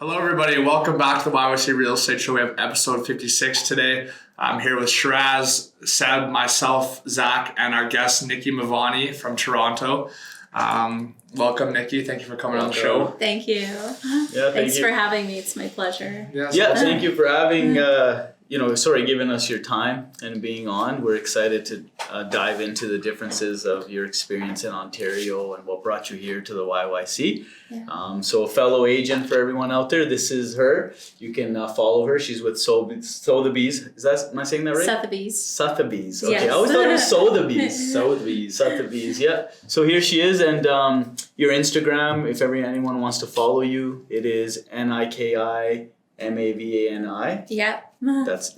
Hello, everybody. Welcome back to the YYC Real Estate Show. We have episode 56 today. I'm here with Shiraz, Seb, myself, Zach, and our guest, Nikki Mavani from Toronto. Welcome, Nikki. Thank you for coming on the show. Thank you. Yeah, Thanks for having me. It's my pleasure. Thank you for having, giving us your time and being on. We're excited to dive into the differences of your experience in Ontario and what brought you here to the YYC. Yeah. So a fellow agent for everyone out there, this is her. You can follow her. She's with Sotheby's. Am I saying that right? Sotheby's. Okay, Yes. I always thought it was Sotheby's, yeah. So here she is, and your Instagram, if anyone wants to follow you, it is NIKIMAVANI. Yeah. That's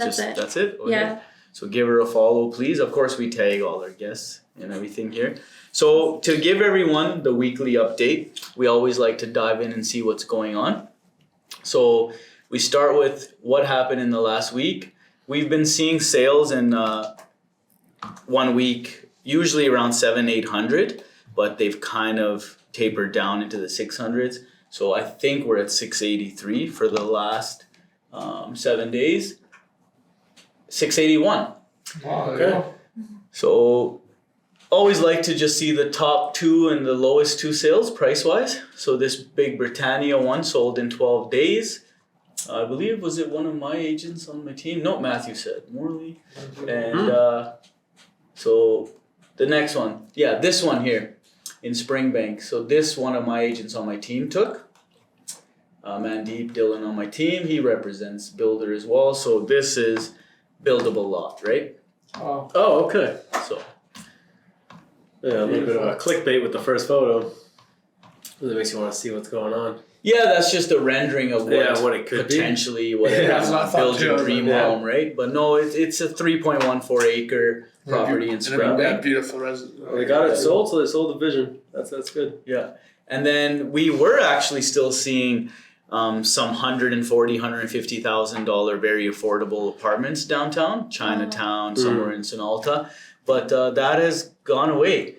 it. Okay. Yeah. So give her a follow, please. Of course, we tag all our guests and everything here. So to give everyone the weekly update, we always like to dive in and see what's going on. So we start with what happened in the last week. We've been seeing sales in 1 week, usually around 700-800, but they've kind of tapered down into the 600s. So I think we're at 683 for the last 7 days. 681. Wow, Okay. So always like to just see the top two and the lowest two sales price wise. So this big Britannia one sold in 12 days. I believe, was it one of my agents on my team? No, Matthew said Morley. And so the next one, this one here in Springbank. So this one of my agents on my team took. Mandeep Dillon on my team, he represents builder as well. So this is buildable lot, right? Oh, okay. So yeah, a little bit of a clickbait with the first photo. That makes you want to see what's going on. yeah, that's just a rendering of what it could potentially be. whatever that's what I thought build too. your I was dream like, home, right? But no, it's a 3.14 acre property in Springbank. Beautiful residence. They got it sold, so they sold the vision. That's good. Yeah, and then we were actually still seeing some $140,000, $150,000 very affordable apartments downtown, Chinatown, somewhere in Sinalta, but that has gone away.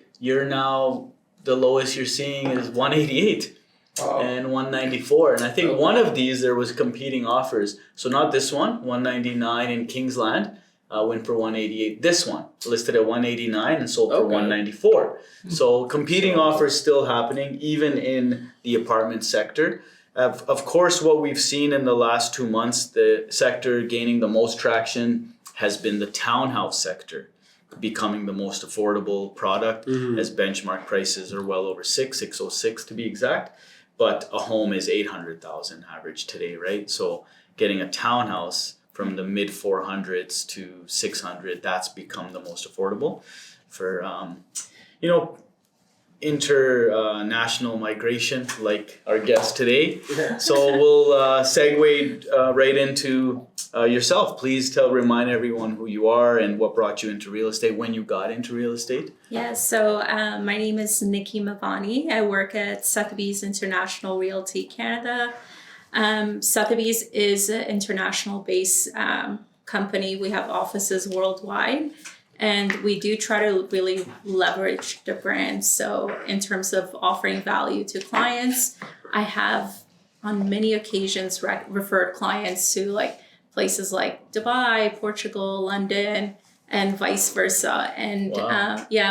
The lowest you're seeing is 188 and 194, and I think one of these there was competing offers. So not this one, 199 in Kingsland. Went for 188. This one listed at 189 and sold for 194. So competing offers still happening even in the apartment sector. Of course, what we've seen in the last 2 months, the sector gaining the most traction has been the townhouse sector becoming the most affordable product as benchmark prices are well over 606 to be exact. But a home is 800,000 average today, right? So getting a townhouse from the mid 400s to 600, that's become the most affordable for, international migration like our guest today. So we'll segue right into yourself. Please remind everyone who you are and what brought you into real estate, when you got into real estate. Yeah, so my name is Nikki Mavani. I work at Sotheby's International Realty Canada. Sotheby's is an international based company. We have offices worldwide, and we do try to really leverage the brand. So in terms of offering value to clients, I have on many occasions referred clients to places like Dubai, Portugal, London, and vice versa. And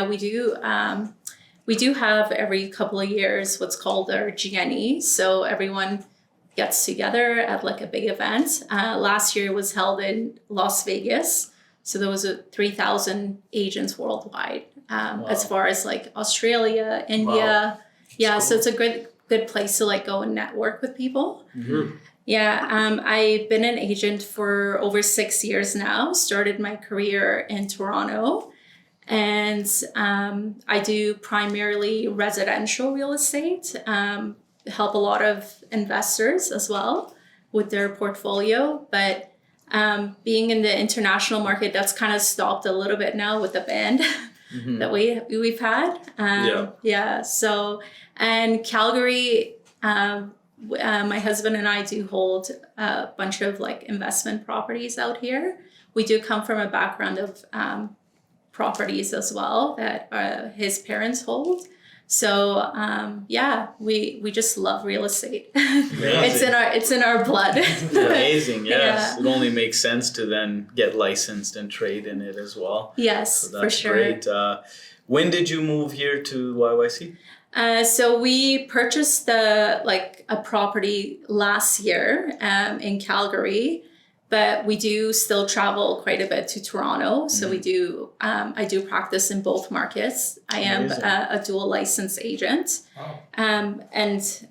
we do have every couple of years what's called our GNE. So everyone gets together at a big event. Last year it was held in Las Vegas. So there was 3,000 agents worldwide, as far as Australia, India. Wow. Yeah, Cool. so it's a good place to go and network with people. Yeah, I've been an agent for over 6 years now. Started my career in Toronto, and I do primarily residential real estate. Help a lot of investors as well with their portfolio, but being in the international market, that's kind of stopped a little bit now with the ban that we've had. So, and Calgary, my husband and I do hold a bunch of investment properties out here. We do come from a background of properties as well that his parents hold. So we just love real estate. It's in our blood. Amazing, yes. Yeah. It only makes sense to then get licensed and trade in it as well. Yes, So that's for sure. great. When did you move here to YYC? So we purchased a property last year in Calgary, but we do still travel quite a bit to Toronto. So we do. I do practice in both markets. I am a dual license agent, and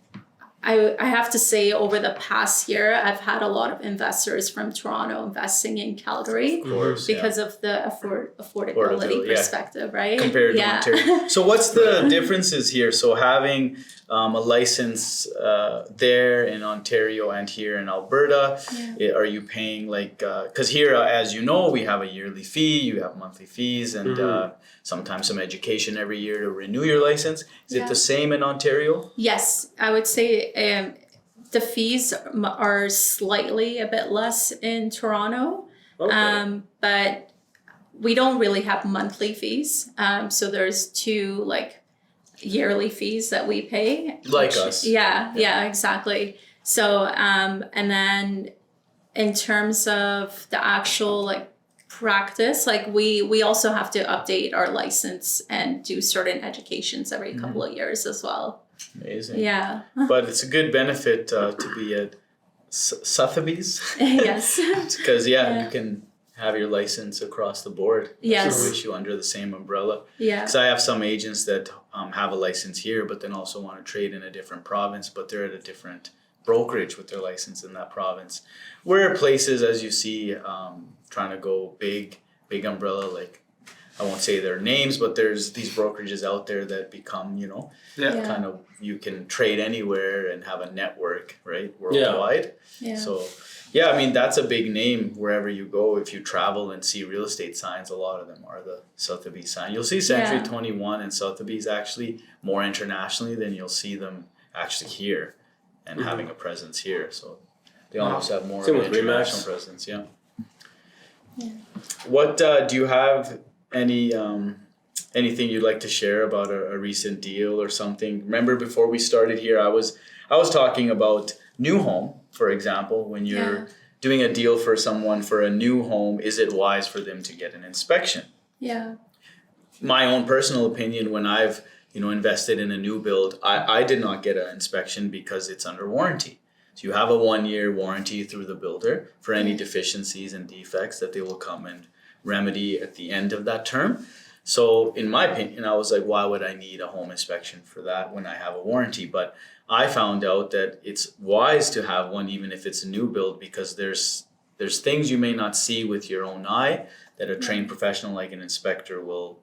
I have to say over the past year, I've had a lot of investors from Toronto investing in Calgary Of course, because of the affordability perspective, right? Compared to Ontario. So what's the differences here? So having a license there in Ontario and here in Alberta, are you paying because here, as you know, we have a yearly fee, you have monthly fees, and sometimes some education every year to renew your license. Is it the same in Ontario? Yes, I would say the fees are slightly a bit less in Toronto, but we don't really have monthly fees. So there's two yearly fees that we pay. Like us. Yeah, exactly. So and then in terms of the actual practice, we also have to update our license and do certain educations every couple of years as well. Amazing. Yeah. But it's a good benefit to be at Sotheby's. Yes. Because you can have your license across the board. Yes. So issue under the same umbrella. Yeah. Because I have some agents that have a license here, but then also want to trade in a different province, but they're at a different brokerage with their license in that province. We're places, as you see, trying to go big umbrella, I won't say their names, but there's these brokerages out there that become, kind of, you can trade anywhere and have a network, right, worldwide. Yeah. So, I mean, that's a big name wherever you go. If you travel and see real estate signs, a lot of them are the Sotheby's sign. You'll see Century 21 and Sotheby's actually more internationally than you'll see them actually here and having a presence here. So they almost have more of an international presence. Yeah. What do you have anything you'd like to share about a recent deal or something? Remember before we started here, I was talking about new home, for example. When you're doing a deal for someone for a new home, is it wise for them to get an inspection? Yeah. My own personal opinion, when I've invested in a new build, I did not get an inspection because it's under warranty. So you have a 1-year warranty through the builder for any deficiencies and defects that they will come and remedy at the end of that term. So in my opinion, I was like, why would I need a home inspection for that when I have a warranty? But I found out that it's wise to have one even if it's a new build, because there's things you may not see with your own eye that a trained professional like an inspector will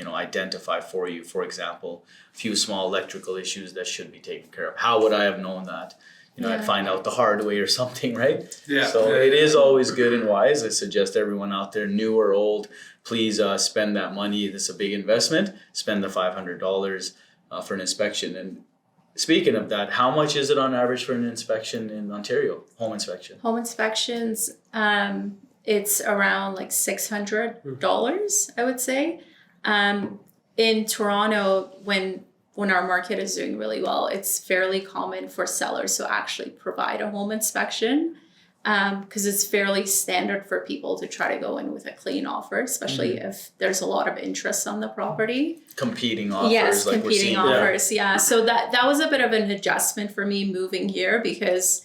identify for you. For example, a few small electrical issues that should be taken care of. How would I have known that? I'd find out the hard way or something, right? Yeah. So it is always good and wise. I suggest everyone out there, new or old, please spend that money. This is a big investment. Spend the $500 for an inspection. And speaking of that, how much is it on average for an inspection in Ontario? Home inspection. Home inspections, it's around $600, I would say. In Toronto, when our market is doing really well, it's fairly common for sellers to actually provide a home inspection because it's fairly standard for people to try to go in with a clean offer, especially if there's a lot of interest on the property. Competing offers. Yes, competing offers. Yeah. So that was a bit of an adjustment for me moving here because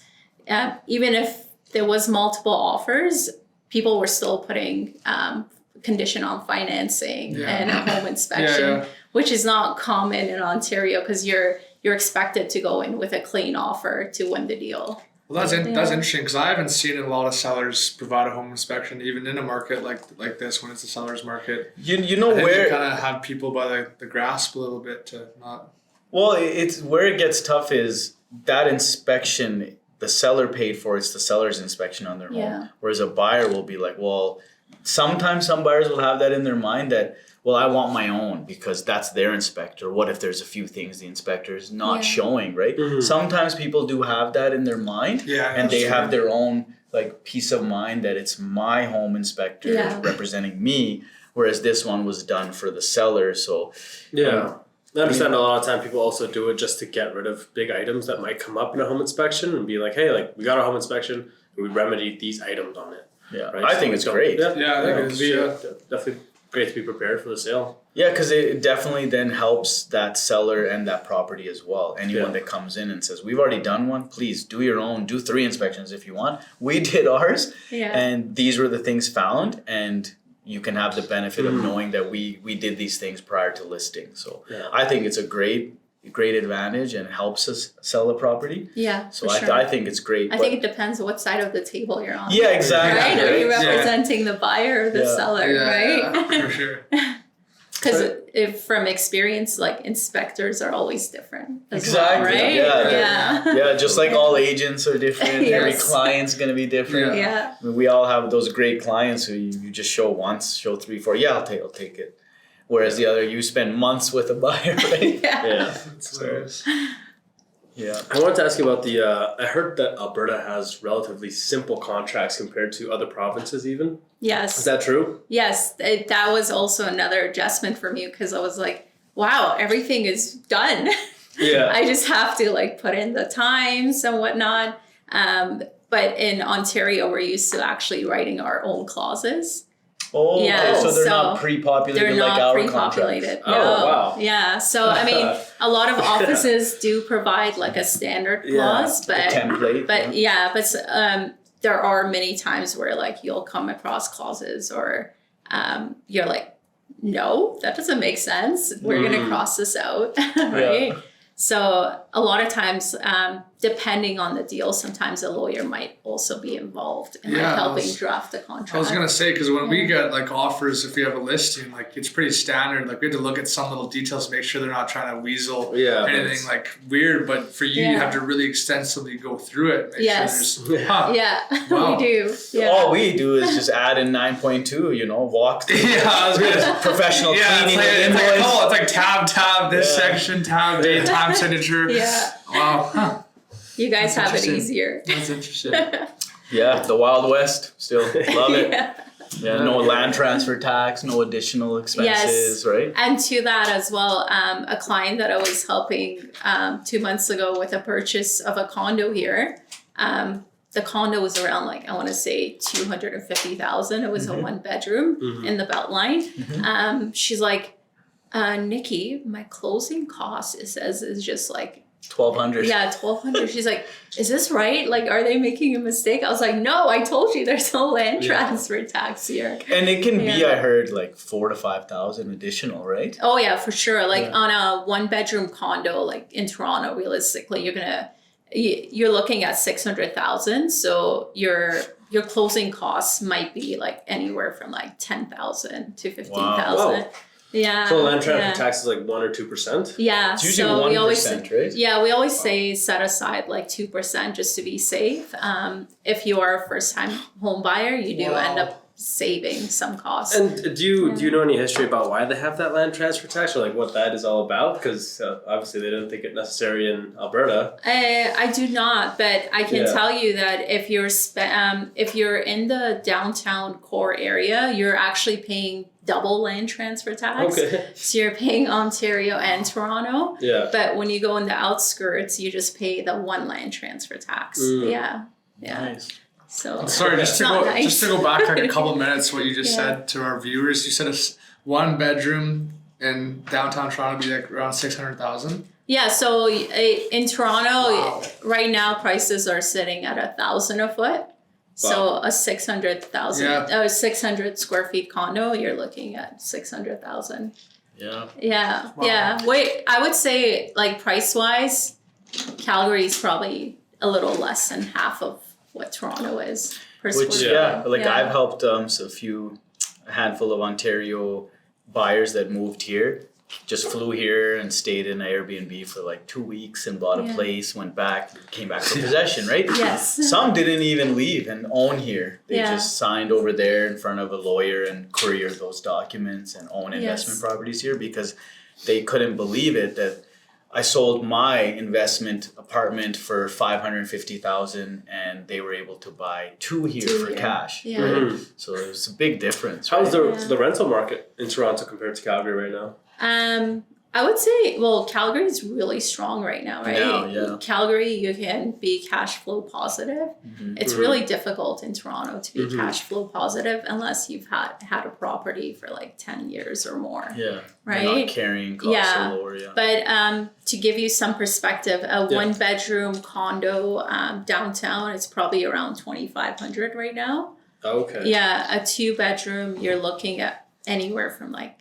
even if there was multiple offers, people were still putting condition on financing and a home inspection, which is not common in Ontario because you're expected to go in with a clean offer to win the deal. Well, that's interesting because I haven't seen a lot of sellers provide a home inspection, even in a market like this when it's a seller's market. You know where you kind of have people by the grasp a little bit to not. Well, it's where it gets tough is that inspection. The seller paid for it's the seller's inspection on their home, whereas a buyer will be like, well. Sometimes some buyers will have that in their mind that, well, I want my own because that's their inspector. What if there's a few things the inspector is not showing, right? Mm-hmm. Sometimes people do have that in their mind and they have their own peace of mind that it's my home inspector representing me, whereas this one was done for the seller. So I understand a lot of time people also do it just to get rid of big items that might come up in a home inspection and be like, hey, like we got a home inspection and we remedied these items on it. Yeah, Right? I So think we it's don't- great. Yeah, I think it'd it's be definitely great to be prepared for the sale. Yeah, because it definitely then helps that seller and that property as well. Anyone Yeah. that comes in and says, we've already done one, please do your own, do 3 inspections if you want. We did ours, Yeah. and these were the things found, and you can have the benefit of knowing that we did these things prior to listing. So Yeah. I think it's a great advantage and helps us sell a property. Yeah, So for I, sure. I think it's great. I but- think it depends on what side of the table you're on. yeah, exactly. Right? Are you Yeah. representing the buyer or the Yeah. seller, right? Yeah, for sure. Because if from experience, like inspectors are always different as Exactly, well, right? yeah. Yeah, just like all agents are different, every Yes. client's gonna be different. Yeah. I mean, we all have those great clients who you just show once, show 3, 4. Yeah, I'll take it. Whereas the other, you spend months with a buyer, right? Yeah. Yeah. It's hilarious. Yeah. I wanted to ask you about the, I heard that Alberta has relatively simple contracts compared to other provinces even. Is Yes. that true? Yes. That was also another adjustment for me because I was like, wow, everything is done. Yeah. I just have to like put in the times and whatnot. But in Ontario, we're used to actually writing our own clauses. Oh, Yeah, okay, so they're so not pre-populated They're like not our pre-populated. contracts. Oh, No. wow. Yeah. So I mean, a lot of offices do provide like a standard Yeah, clause, The but template. there are many times where like you'll come across clauses or you're like, no, that doesn't make sense. We're gonna cross this out, right? So a lot of times, depending on the deal, sometimes a lawyer might also be involved in Yeah, like I helping was- draft the contract. I was gonna say, because when we get like offers, if we have a listing, like it's pretty standard. Like we have to look at some little details to make sure they're not trying to weasel Yeah. anything like weird. But for you, you Yeah. have to really extensively go through it. Make Yes. Sure there's, huh. Yeah, Wow. we do. Yeah. All we do is just add in 9.2, walk through Yeah, I was gonna. professional Yeah, cleaning it's of like, invoice. it's like tab, this Yeah. section, tab, date, time signature. Yeah. Wow. Huh. You guys That's have it interesting. easier. That's interesting. Yeah, the Wild West. Still love it. Yeah. Yeah, no land transfer tax, no additional expenses, right? And to that as well, a client that I was helping 2 months ago with a purchase of a condo here. The condo was around like, I want to say 250,000. It was a 1-bedroom in the Beltline. She's like, Nikki, my closing cost, it says, is just like, 1,200. yeah, 1,200. She's like, is this right? Like, are they making a mistake? I was like, no, I told you there's no land transfer tax here. And it can be, Yeah. I heard, like 4,000 to 5,000 additional, right? Oh yeah, for sure. Like Yeah. on a 1-bedroom condo, like in Toronto, realistically, you're looking at 600,000. So your closing costs might be like anywhere from like 10,000 to 15,000. Wow. Yeah. So land transfer yeah. tax is like 1 or 2%? Yeah. It's usually so 1%, we always right? Yeah, we always say set aside like 2% just to be safe. If you are a first-time home buyer, you do end up saving some costs. And do you know any history about why they have that land transfer tax or like what that is all about? Because obviously they didn't think it necessary in Alberta. I do not, but I can Yeah. tell you that if you're in the downtown core area, you're actually paying double land transfer tax. Okay. So you're paying Ontario and Toronto. Yeah. But when you go in the outskirts, you just pay the one land transfer tax. Yeah. Nice. So Sorry, it's not nice. just to go back like a couple minutes, what you just Yeah. said to our viewers. You said a 1-bedroom in downtown Toronto would be like around 600,000. Yeah, so in Toronto, Wow. right now prices are sitting at 1,000 a foot. So a 600 square feet condo, you're looking at 600,000. Yeah. Yeah, Wow. yeah. Wait, I would say like price wise, Calgary is probably a little less than half of what Toronto is per Which, square yeah, foot. like I've helped a handful of Ontario buyers that moved here, just flew here and stayed in an Airbnb for like 2 weeks and bought a Yeah. place, went back, came back for possession, right? Yes. Some didn't even leave and own here. They Yeah. just signed over there in front of a lawyer and couriered those documents and own investment Yes. properties here because they couldn't believe it that I sold my investment apartment for 550,000 and they were able to buy 2 here Two for here. cash. Yeah. Right? Mhm. So it was a big difference. How's Right? the rental market in Toronto compared to Calgary right now? I would say, well, Calgary is really strong right now, right? Now, yeah. Calgary, you can be cash flow positive. It's really difficult in Toronto to be cash flow positive unless you've had a property for like 10 years or more. Yeah. Right? Not carrying costs are lower, yeah. But to give you some perspective, a one bedroom condo downtown is probably around 2,500 right now. Okay. Yeah, a 2 bedroom, you're looking at anywhere from like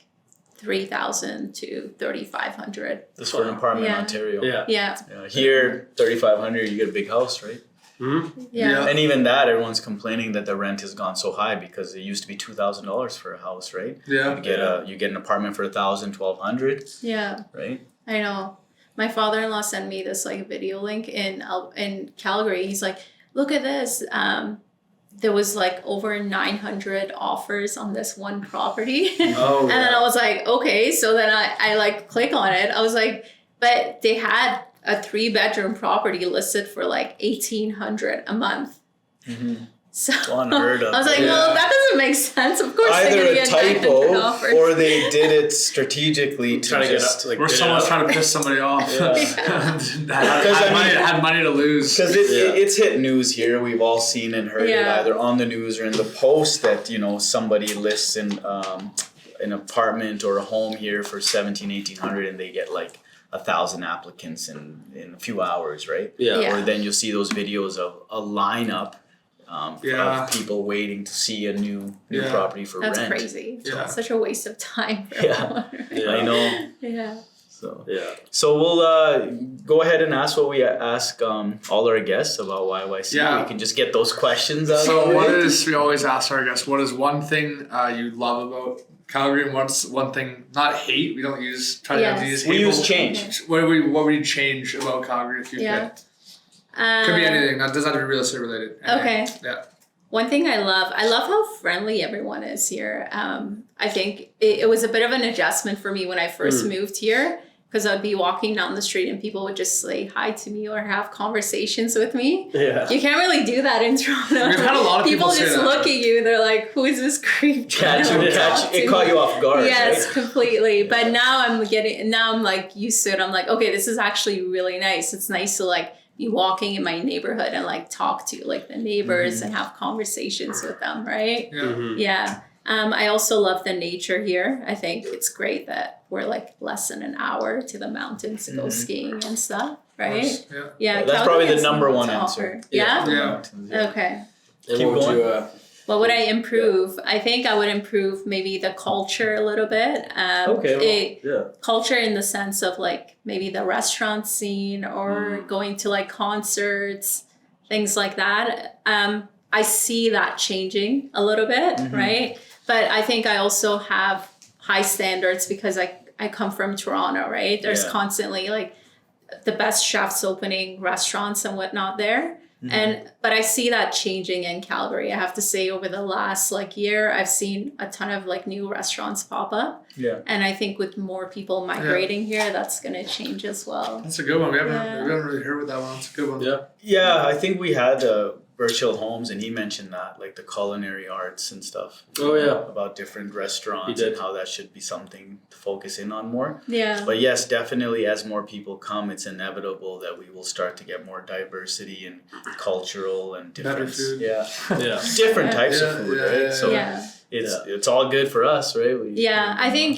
3,000 to 3,500. That's for an apartment in Yeah. Ontario. Yeah. Yeah. Here, 3,500, you get a big house, right? Yeah. And even that, everyone's complaining that the rent has gone so high because it used to be $2,000 for a house, right? Yeah. You get an apartment for $1,000, $1,200, Yeah. right? I know. My father-in-law sent me this like video link in Calgary. He's like, look at this. There was like over 900 offers on this one property. Oh, And then I was like, okay. So then I like click on it. I was like, but they had a 3-bedroom property listed for like $1,800 a month. So Unheard of. I was like, well, that doesn't make sense. Of course, Either they're a going to get 900 typo offers. or they did it strategically to Trying to get just... up, like, Or bid it someone's up. trying to piss somebody off. I mean- had money to lose. Because it's hit news here. We've all seen and heard it Yeah. either on the news or in the post that, somebody lists an apartment or a home here for 1,800 and they get like 1,000 applicants in a few hours, right? Yeah. Or then you'll see those videos of a lineup of people waiting to see a new Yeah. property for That's rent. crazy. Yeah. Such a waste of time for Yeah. everyone. Yeah. I know. Yeah. Yeah. So we'll go ahead and ask what we ask all our guests about YYC. Yeah. We can just get those questions out. So of the way. we always ask our guests, what is one thing you love about Calgary and what's one thing, not hate, we don't use, try Yes. to use We hate. use but change. What would you change about Calgary if you Yeah. could? Could be anything, that doesn't have to be real estate related. Okay. Yeah. One thing I love how friendly everyone is here. I think it was a bit of an adjustment for me when I first moved here, because I'd be walking down the street and people would just say hi to me or have conversations with me. Yeah. You can't really do that in Toronto. We've had a lot of people say just that. look at you. They're like, "Who is this creep?" It caught you off guard, Yes, right? completely. But now I'm like used to it. I'm like, okay, this is actually really nice. It's nice to like be walking in my neighborhood and like talk to like the neighbors and have conversations with them, right? Yeah. Yeah. I also love the nature here. I think it's great that we're like less than an hour to the mountains to go skiing and stuff, right? Yeah. Yeah. That's Calgary probably the has number a lot one to answer. offer. Yeah? Yeah. Okay. And Keep what would going. you, What would I improve? I think I would improve maybe the culture a little bit. Culture in the sense of like maybe the restaurant scene or going to like concerts, things like that. I see that changing a little bit, right? But I think I also have high standards because I come from Toronto, right? There's constantly like the best chefs opening restaurants and whatnot there. But I see that changing in Calgary. I have to say over the last like year, I've seen a ton of like new restaurants pop up. Yeah. And I think with more people migrating here, that's going to change as well. That's a good one. We haven't Yeah. really heard with that one. It's a good one. Yeah. Yeah, I think we had Birchill Holmes, and he mentioned that, like the culinary arts and stuff. Oh, yeah. About different restaurants He did. and how that should be something to focus in on more. Yeah. But yes, definitely, as more people come, it's inevitable that we will start to get more diversity and cultural and Better different. food. Yeah, Yeah. different types Yeah, of food, yeah, right? yeah, So Yeah. it's all good for us, right? I think,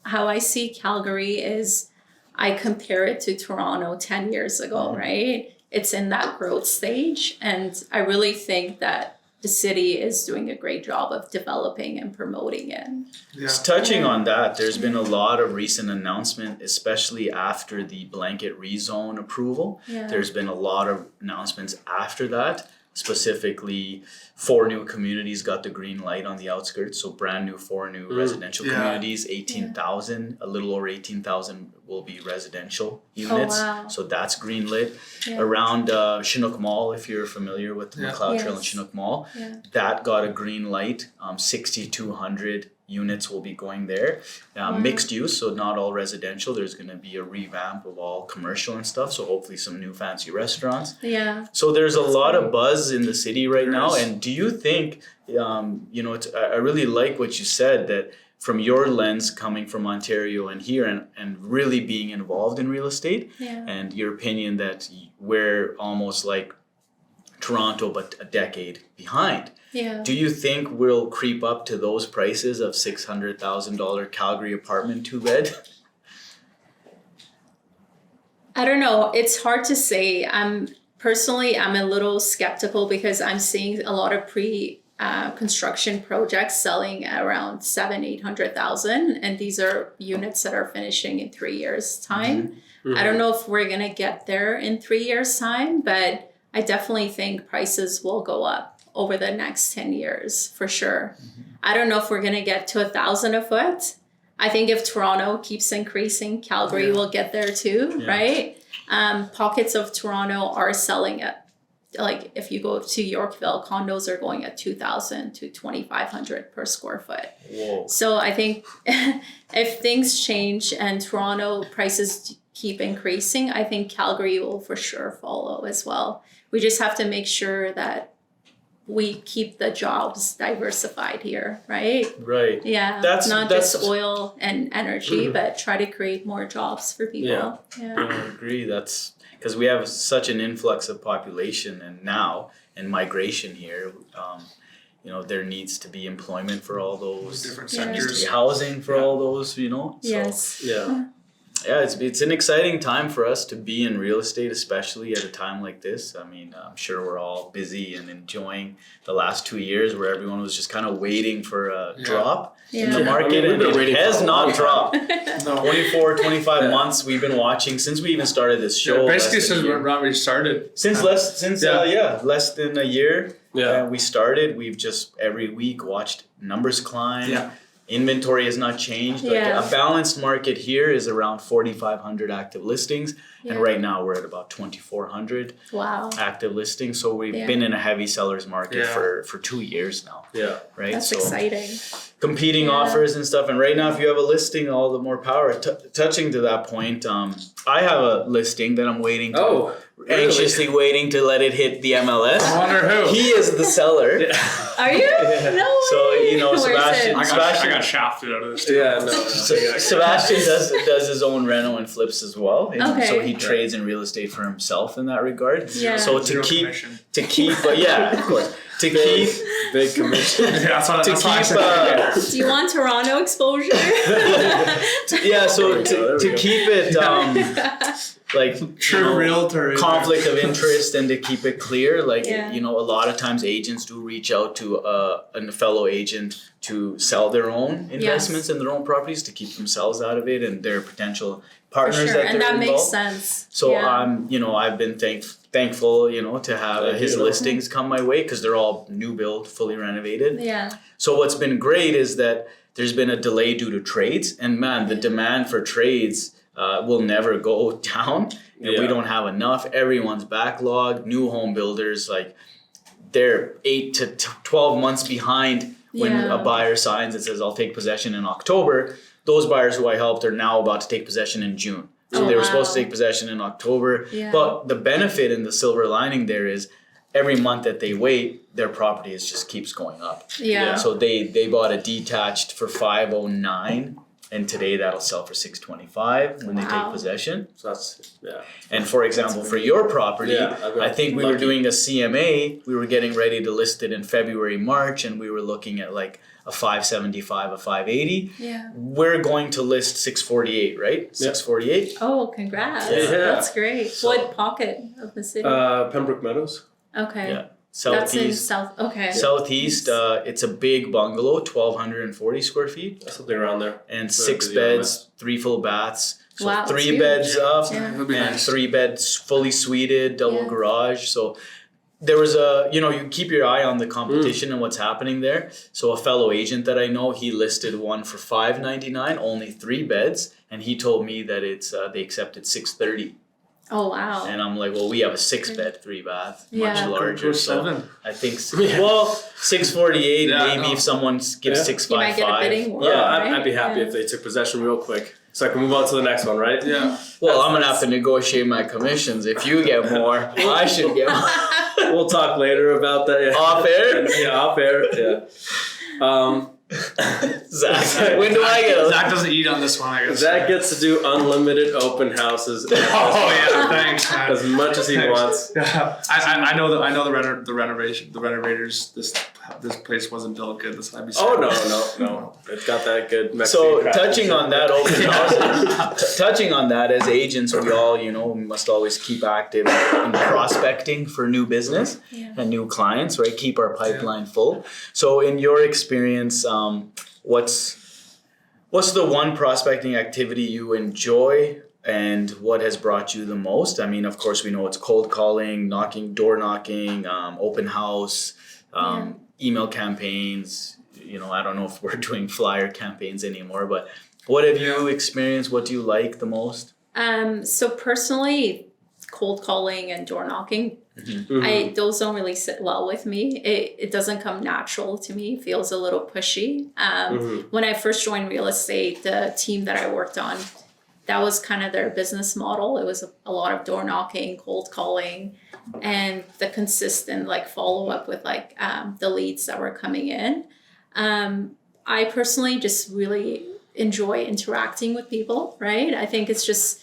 how I see Calgary is I compare it to Toronto 10 years ago, right? It's in that growth stage. And I really think that the city is doing a great job of developing and promoting it. Yeah. Just touching on that, there's been a lot of recent announcement, especially after the blanket rezone approval. Yeah. There's been a lot of announcements after that. Specifically, 4 new communities got the green light on the outskirts. So brand new 4 new residential Yeah. communities, 18,000, a little over 18,000 will be residential units. wow. So that's green lit. Yeah. Around Chinook Mall, if you're familiar with the Yeah. McLeod Trail and Yes. Chinook Mall, Yeah. that got a green light. 6,200 units will be going there. Mixed use, so not all residential. There's going to be a revamp of all commercial and stuff. So hopefully some new fancy restaurants. Yeah. So there's a lot of buzz in the city right There now. is. And do you think, I really like what you said, that from your lens coming from Ontario and here and really being involved in real estate and your opinion that we're almost like Toronto but a decade behind. Yeah. Do you think we'll creep up to those prices of $600,000 Calgary apartment 2-bed? I don't know. It's hard to say. I'm a little skeptical because I'm seeing a lot of construction projects selling at around $700,000-800,000, and these are units that are finishing in 3 years' time. I don't know if we're gonna get there in 3 years' time, but I definitely think prices will go up over the next 10 years for sure. I don't know if we're gonna get to $1,000 a foot. I think if Toronto keeps increasing, Calgary will get there too, right? Pockets of Toronto are selling at, like if you go to Yorkville, condos are going at $2,000 to $2,500 per square foot. Whoa. So I think if things change and Toronto prices keep increasing, I think Calgary will for sure follow as well. We just have to make sure that we keep the jobs diversified here, right? Right. Yeah, That's just oil and energy, but try to create more jobs for people. I agree. That's because we have such an influx of population and migration here. There needs to be employment for all those different there needs to sectors. be housing for all those. So, Yes. Yeah, it's an exciting time for us to be in real estate, especially at a time like this. I mean, I'm sure we're all busy and enjoying the last 2 years where everyone was just kind of waiting for a drop in the market, we've been and waiting it has for a not long time. dropped. No. 24, 25 months we've been watching since we even started this show. Basically, less than since a year. we started. Since less than a year. Yeah. We started. We've just every week watched numbers climb. Yeah. Inventory has not changed. Yeah. A balanced market here is around 4,500 active listings, and right now we're at about 2,400 Wow. active listings. So we've been in a heavy seller's market for 2 years now. Yeah. Right. That's so exciting. competing offers and stuff. And right now, if you have a listing, all the more power. Touching to that point, I have a listing that I'm waiting to. Anxiously waiting to let it hit the MLS. I wonder who. He is the seller. Are you? No way. So, Where's Sebastian- it? I got shafted out of this. Yeah, no. Sebastian does his own reno and flips as well. And Okay. so he trades in real estate for himself in that regard. Yeah. So Zero commission. but yeah, of course. To keep Big commission. Yeah, that's why I keep said. Do you want Toronto exposure? to keep it like True realtor. conflict of interest and to keep it clear, like Yeah. a lot of times agents do reach out to a fellow agent to sell their own investments in their own properties to keep themselves out of it and their potential For partners sure, that and they're that makes involved. sense. So yeah. I've been thankful, to have his listings come my way because they're all new build, fully renovated. Yeah. So what's been great is that there's been a delay due to trades, and man, the demand for trades will never go down. And we don't have enough. Everyone's backlogged. New home builders, like they're 8 to 12 months behind when a buyer signs and says, "I'll take possession in October." Those buyers who I helped are now about to take possession in June. So they were supposed to take possession in October. Yeah. But the benefit and the silver lining there is every month that they wait, their property just keeps going up. Yeah. So they bought a detached for $509, and today that'll sell for $625 when they take Wow. possession. So that's, And for example, for your property, I think we were lucky. doing a CMA. We were getting ready to list it in February, March, and we were looking at like a 575, a 580. Yeah. We're going to list 648, right? 648. Oh, congrats. Yeah. That's great. So- what pocket of the city? Pembroke Meadows. okay. Yeah. That's in Southeast. South. Okay. Southeast, it's a big bungalow, 1,240 square feet, Something around there. and For 6 the beds, 3 full baths. So Wow, 3 that's beds huge. up, Yeah. That'd be and nice. 3 beds fully suited, double Yeah. garage. So there was you keep your eye on the competition and what's happening there. So a fellow agent that I know, he listed one for $599, only 3 beds, and he told me that it's they accepted $630. Oh wow. And I'm like, well, we have a 6-bed, 3-bath, much Yeah. larger. So 7. I think, well, 648, Yeah, maybe no. if someone gives Yeah. 655. You might get a bidding war. Yeah, right? I'd be happy if they took possession real quick. So I can move on to the next one, right? Yeah. Well, I'm going to have to negotiate my commissions. If you get more, I should get more. We'll talk later about that. Yeah. Off air? Yeah, off air. Yeah. Zach, when do I get a Zach doesn't eat on this one, I guess. Zach gets to do unlimited open houses. Oh yeah, thanks, man. As much as he wants. Yeah, I know the renovators. This place wasn't built good. This I'd be Oh no! It's got that good Mexican So craft. touching on that open house, touching on that, as agents, we all, we must always keep active in prospecting for new business and new clients, right? Keep our pipeline full. So in your experience, what's the one prospecting activity you enjoy, and what has brought you the most? I mean, of course, we know it's cold calling, door knocking, open house, email campaigns. I don't know if we're doing flyer campaigns anymore, but what have you experienced? What do you like the most? So personally, cold calling and door knocking, those don't really sit well with me. It doesn't come natural to me. It feels a little pushy. When I first joined real estate, the team that I worked on, that was kind of their business model. It was a lot of door knocking, cold calling, and the consistent follow up with the leads that were coming in. I personally just really enjoy interacting with people, right? I think it's just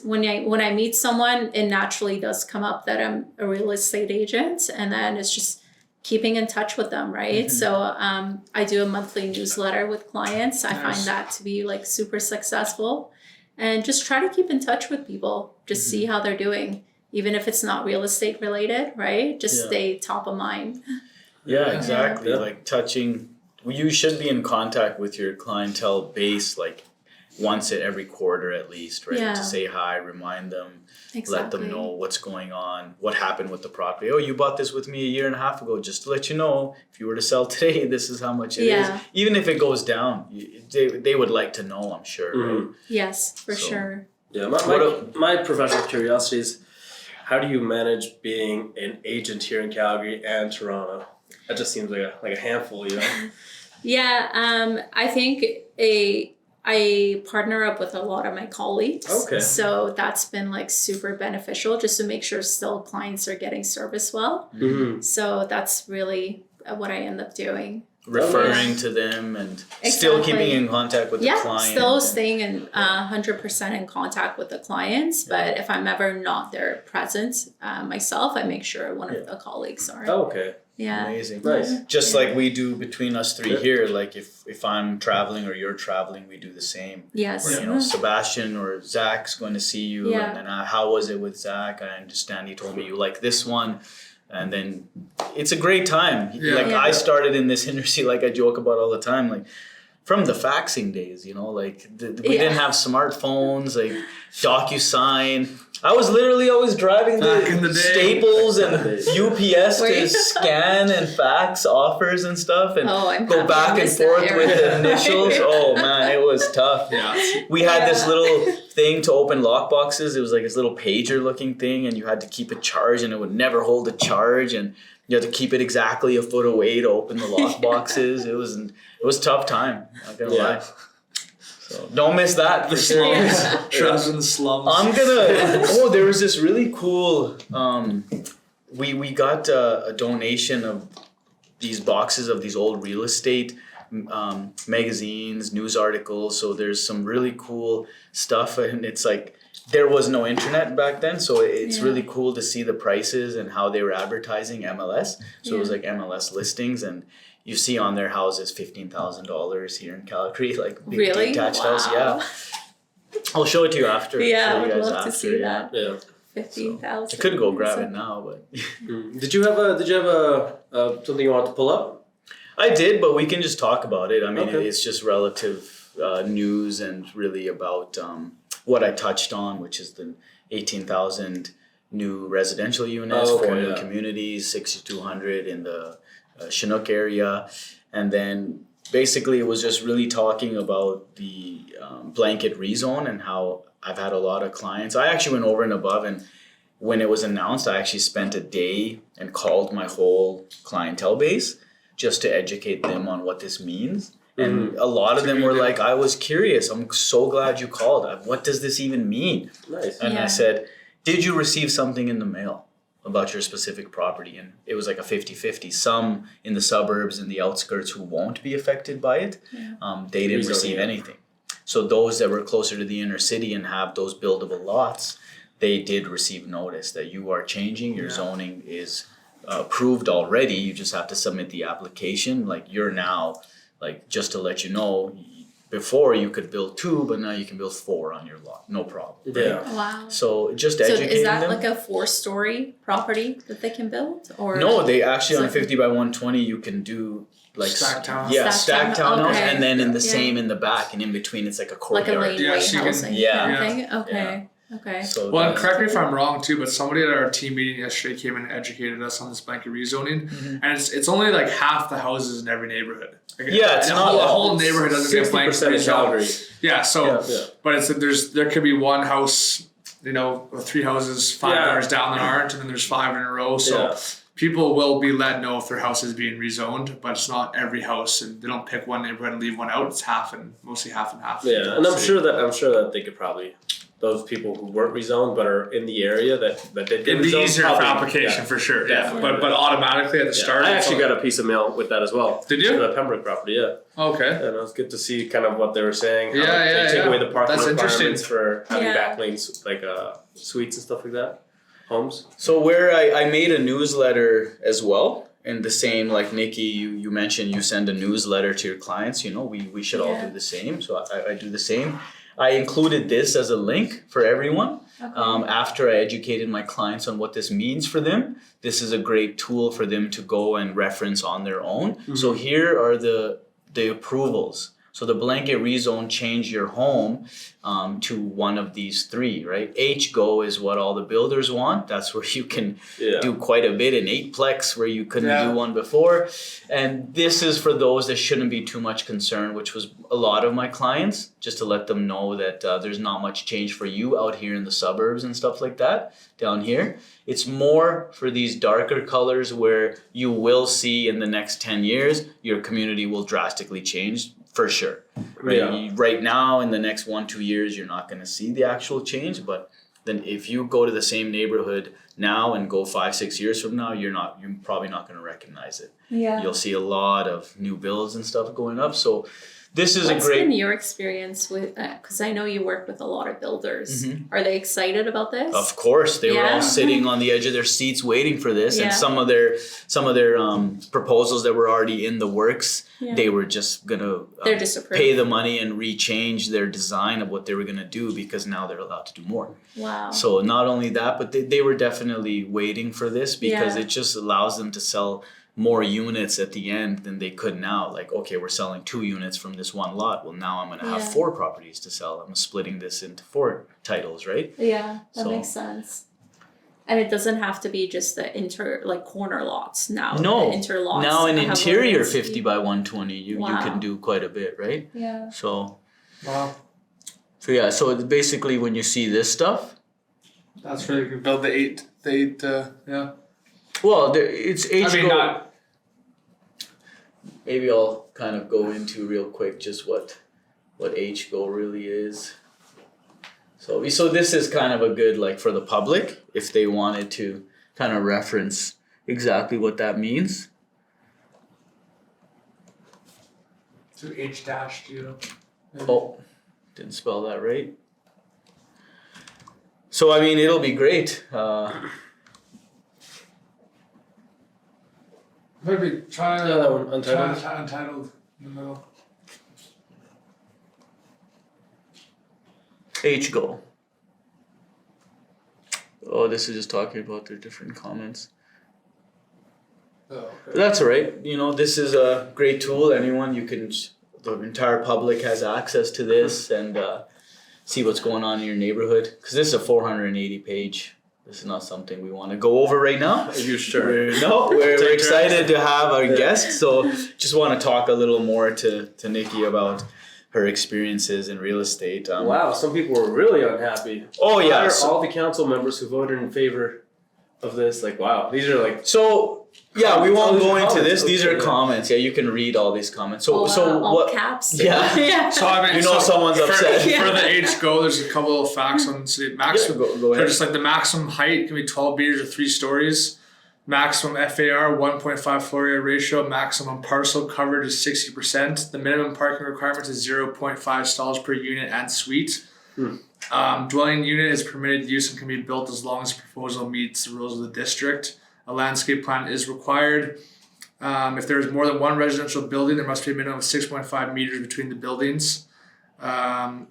when I meet someone, it naturally does come up that I'm a real estate agent, and then it's just keeping in touch with them, right? So I do a monthly newsletter with clients. I find that to be super successful, and just try to keep in touch with people, just see how they're doing, even if it's not real estate related, right? Just stay top of mind. Yeah, exactly. You should be in contact with your clientele base once at every quarter at least, right? Yeah. To say hi, remind them, Exactly. let them know what's going on, what happened with the property. Oh, you bought this with me a year and a half ago. Just to let you know, if you were to sell today, this is how much it is. Even if it goes down, they would like to know, I'm sure, right? Yes, for sure. Yeah, my professional curiosity is, how do you manage being an agent here in Calgary and Toronto? That just seems like a handful, Yeah, I think I partner up with a lot of my colleagues. Okay. So that's been super beneficial, just to make sure still clients are getting service well. So that's really what I end up doing. Referring to them and still keeping in contact with the client. Still staying in 100% in contact with the clients. But if I'm ever not there present myself, I make sure one of the colleagues are. Oh, okay. Yeah. Amazing. Nice. Just like we do between us three here, if I'm traveling or you're traveling, we do the same. Yes. Where, Sebastian or Zach's going to see you, and then how was it with Zach? I understand he told me you like this one. And then it's a great time. I started in this industry, I joke about all the time, from the faxing days, we didn't have smartphones, DocuSign. I was literally always driving the Staples and UPS to scan and fax offers and stuff, and go back and forth with the initials. Oh man, it was tough. Yeah. We had this little thing to open lockboxes. It was this little pager looking thing, and you had to keep it charged, and it would never hold a charge, and you had to keep it exactly a foot away to open the lockboxes. It was a tough time. Not gonna lie. So don't miss that. The slums. Trust in the slums. There was this really cool, we got a donation of these boxes of these old real estate magazines, news articles. So there's some really cool stuff, and it's there was no internet back then, so it's really cool to see the prices and how they were advertising MLS. So it was MLS listings, and you see on their houses $15,000 here in Calgary, big detached house. Yeah, I'll show it to you after. Yeah, I would love to see that. Yeah. 15,000. I could go grab it now, but Did you have something you wanted to pull up? I did, but we can just talk about it. I mean, Okay. it's just relative news and really about what I touched on, which is the 18,000 new residential units, 4 new communities, 6,200 in the Chinook area. And then basically it was just really talking about the blanket rezone and how I've had a lot of clients. I actually went over and above, and when it was announced, I actually spent a day and called my whole clientele base just to educate them on what this means. And a lot of them were like, I was curious. I'm so glad you called. What does this even mean? Nice. And I said, did you receive something in the mail? about your specific property, and it was like a 50-50. Some in the suburbs and the outskirts who won't be affected by it, they didn't receive anything. So those that were closer to the inner city and have those buildable lots, they did receive notice that you are changing, your zoning is approved already, you just have to submit the application. Like you're now, like just to let you know, before you could build 2, but now you can build 4 on your lot, no problem. Right? Yeah. Wow. So just So educating is that them. like a 4-story property that they can build, or No, they actually on So- 50 by 120 you can do like Stacked townhouse. Yeah, Stacked stacked town- townhouse, okay. and then in the Yeah. same in the back, and in between it's like a like a courtyard. laneway so you can- housing Yeah. kind of thing? Okay. Okay. So Well, and that's- correct me if I'm wrong too, but somebody at our team meeting yesterday came and educated us on this blanket rezoning, and it's only like half the houses in every neighborhood. Like Yeah, it's the not whole, all. the whole neighborhood doesn't get blanket 60% in Calgary. rezoned. Yeah, so Yeah. but there could be one house, with 3 houses 5 Yeah. doors down that aren't, and then there's 5 in a row. So Yeah. people will be let know if their house is being rezoned, but it's not every house, and they don't pick one neighborhood and leave one out. It's mostly half and half. Yeah, and I'm sure that they could probably, those people who weren't rezoned but are in the area that did get It'd be rezoned, easier for probably- application yeah. for sure. Yeah, Definitely. but automatically at the Yeah. start. I it's actually all- got a piece of mail with that as well. Did you? For the Pembroke property, yeah. Okay. And it was good to see kind of what they were saying. How Yeah, they take yeah. away the parking That's interesting. requirements for having Yeah. back lanes, like suites and stuff like that. Homes. So where I made a newsletter as well, and the same like Nikki, you mentioned you send a newsletter to your clients. We should all Yeah. do the same. So I do the same. I included this as a link for everyone. Okay. After I educated my clients on what this means for them, this is a great tool for them to go and reference on their own. So here are the approvals. So the blanket rezone change your home to one of these 3, right? HGO is what all the builders want. That's where you can do quite a bit. An 8-plex where you couldn't do one before. And this is for those that shouldn't be too much concern, which was a lot of my clients, just to let them know that there's not much change for you out here in the suburbs and stuff like that down here. It's more for these darker colors where you will see in the next 10 years, your community will drastically change. For sure. Right? Yeah. Right now, in the next 1-2 years, you're not going to see the actual change. But then if you go to the same neighborhood now and go 5-6 years from now, you're probably not going to recognize it. Yeah. You'll see a lot of new builds and stuff going up. So this is What's a great. been your experience with? Because I know you work with a lot of builders. Are they excited about this? Of course, they were Yeah. all sitting on the edge of their seats waiting for this, Yeah. and some of their proposals that were already in the works, Yeah. they were just gonna They're disapproved. pay the money and rechange their design of what they were gonna do because now they're allowed to do more. Wow. So not only that, but they were definitely waiting for this because Yeah. it just allows them to sell more units at the end than they could now. Like, okay, we're selling 2 units from this one lot. Well, now I'm going to have Yeah. 4 properties to sell. I'm splitting this into 4 titles, right? Yeah, that So- makes sense. And it doesn't have to be just the corner lots now. No, the interlots now an have a interior little 50 by 120, you Wow. can do quite a bit, right? Yeah. So Wow. yeah, so it's basically when you see this stuff, That's where you can build the 8, yeah. well, it's H. I mean, not. Maybe I'll kind of go into real quick just what HGO really is. So this is kind of a good, like, for the public, if they wanted to kind of reference exactly what that means. So H dash, Oh, didn't spell that right. So, I mean, it'll be great. Maybe try that one, Untitled. Try Untitled in the middle. HGO. Oh, this is just talking about their different comments. Oh, okay. But that's all right. This is a great tool. The entire public has access to this and see what's going on in your neighborhood. Because this is a 480 page. This is not something we want to go over right now. Are you sure? We're excited to have our guest. So just want to talk a little more to Nikki about her experiences in real estate. Wow, some people were really unhappy. Oh, yeah. Why are all the council members who voted in favor of this? Like, wow, these are like So yeah, we won't these go are into comments. this. These Okay, are yeah. comments. Yeah, you can read all these comments. So all what? caps. Yeah. yeah. So I mean, You know someone's for, upset. For the age go, there's a couple of facts on the maximum. Go So ahead. just like the maximum height can be 12 meters or 3 stories. Maximum FAR 1.5 floor area ratio. Maximum parcel coverage is 60%. The minimum parking requirement is 0.5 stalls per unit and suite. Dwelling unit is permitted use and can be built as long as the proposal meets the rules of the district. A landscape plan is required. If there is more than one residential building, there must be a minimum of 6.5 meters between the buildings. The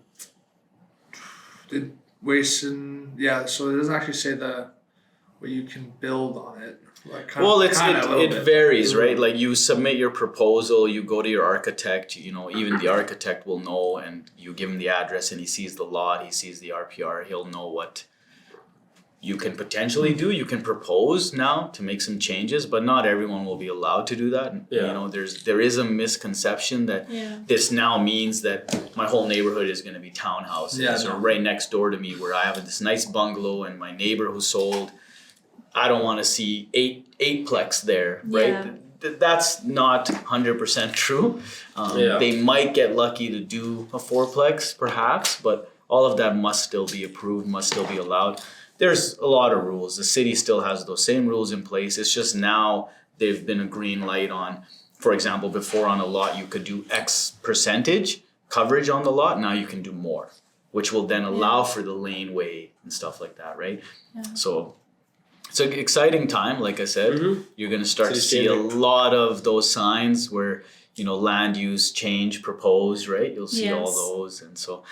waste and so it doesn't actually say what you can build on it. Like It varies, right? Like you submit your proposal, you go to your architect, even the architect will know, and you give him the address and he sees the lot, he sees the RPR, he'll know what you can potentially do. You can propose now to make some changes, but not everyone will be allowed to do that. Yeah. There is a misconception that this now means that my whole neighborhood is going to be townhouses or right next door to me where I have this nice bungalow and my neighbor who sold, I don't want to see eightplex there, right? Yeah. That's not 100% true. They might get lucky to do a fourplex perhaps, but all of that must still be approved, must still be allowed. There's a lot of rules. The city still has those same rules in place. It's just now they've been a green light on, for example, before on a lot you could do X percentage coverage on the lot. Now you can do more, which will then allow for the laneway and stuff like that, right? Yeah. So it's an exciting time. Like I said, you're going to start to see a changing. lot of those signs where, land use change proposed, right? You'll see all those. And so